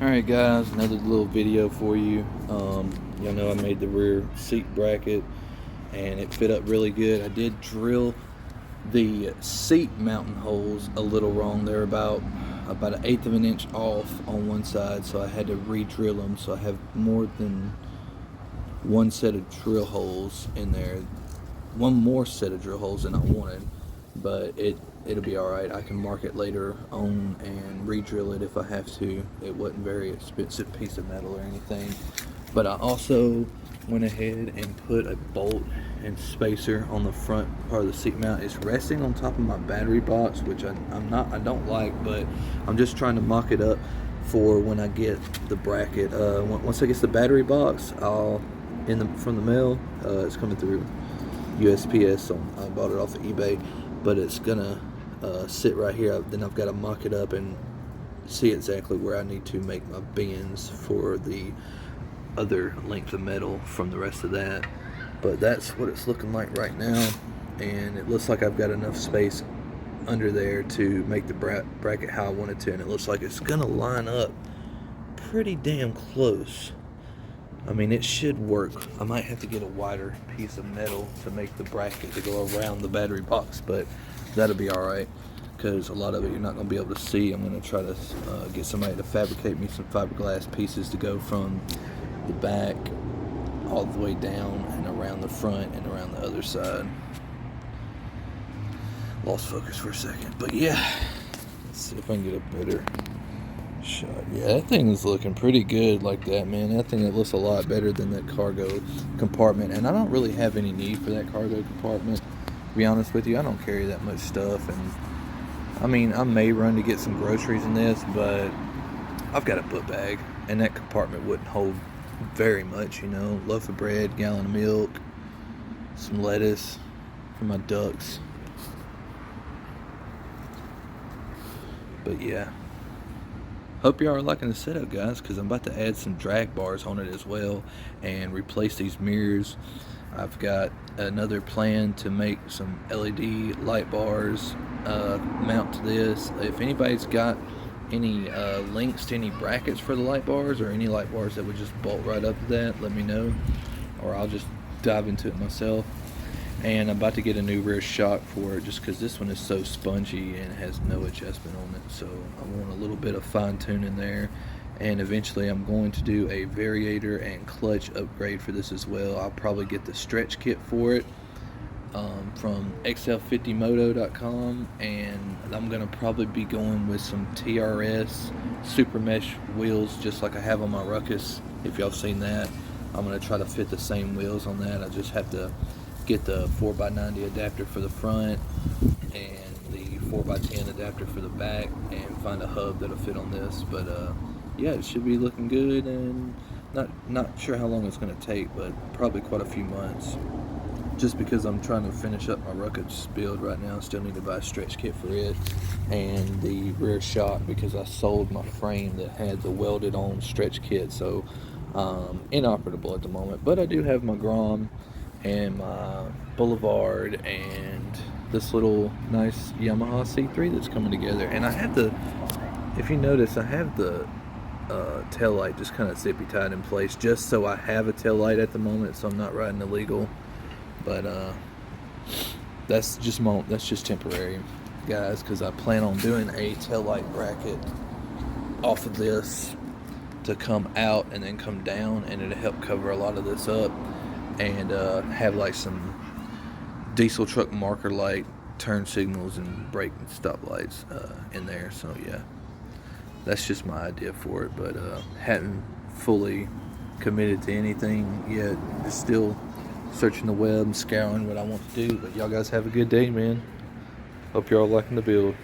Alright guys, another little video for you. Y'all know I made the rear seat bracket and it fit up really good. I did drill the seat mounting holes a little wrong. They're about 1/8 of an inch off on one side, so I had to re-drill them. So I have more than one set of drill holes in there. One more set of drill holes than I wanted, but it'll be alright. I can mark it later on and re-drill it if I have to. It wasn't very expensive piece of metal or anything. But I also went ahead and put a bolt and spacer on the front part of the seat mount. It's resting on top of my battery box, which I don't like, but I'm just trying to mock it up for when I get the bracket. Once I get the battery box, from the mail. It's coming through USPS, so I bought it off of eBay, but it's gonna sit right here. Then I've got to mock it up and see exactly where I need to make my bends for the other length of metal from the rest of that. But that's what it's looking like right now, and it looks like I've got enough space under there to make the bracket how I want it to, and it looks like it's gonna line up pretty damn close. I mean, it should work. I might have to get a wider piece of metal to make the bracket to go around the battery box, but that'll be alright, because a lot of it you're not going to be able to see. I'm going to try to get somebody to fabricate me some fiberglass pieces to go from the back all the way down and around the front and around the other side. Lost focus for a second, but yeah, let's see if I can get a better shot. Yeah, that thing is looking pretty good like that, man. I think it looks a lot better than that cargo compartment, and I don't really have any need for that cargo compartment, to be honest with you. I don't carry that much stuff, and I mean, I may run to get some groceries in this, but I've got a book bag, and that compartment wouldn't hold very much, you know. Loaf of bread, gallon of milk, some lettuce for my ducks. But yeah, hope you are liking the setup, guys, because I'm about to add some drag bars on it as well and replace these mirrors. I've got another plan to make some LED light bars mount to this. If anybody's got any links to any brackets for the light bars, or any light bars that would just bolt right up to that, let me know, or I'll just dive into it myself. And I'm about to get a new rear shock for it, just because this one is so spongy and has no adjustment on it. So I want a little bit of fine tuning there. And eventually I'm going to do a variator and clutch upgrade for this as well. I'll probably get the stretch kit for it from xl50moto.com, and I'm going to probably be going with some TRS super mesh wheels, just like I have on my Ruckus. If y'all seen that, I'm going to try to fit the same wheels on that. I just have to get the 4x90 adapter for the front and the 4x10 adapter for the back, and find a hub that'll fit on this. But yeah, it should be looking good, and not sure how long it's going to take, but probably quite a few months, just because I'm trying to finish up my Ruckus build right now. Still need to buy a stretch kit for it, and the rear shock, because I sold my frame that had the welded on stretch kit, so inoperable at the moment. But I do have my Grom and my Boulevard and this little nice Yamaha C3 that's coming together. And I have if you notice, I have the tail light just kind of zippy tied in place, just so I have a tail light at the moment, so I'm not riding illegal. But that's just temporary, guys, because I plan on doing a tail light bracket off of this to come out and then come down, and it'll help cover a lot of this up, and have like some diesel truck marker light turn signals and brake and stop lights in there. So yeah, that's just my idea for it, but hadn't fully committed to anything yet. Just still searching the web and scouring what I want to do. But y'all guys have a good day, man. Hope you're all liking the build.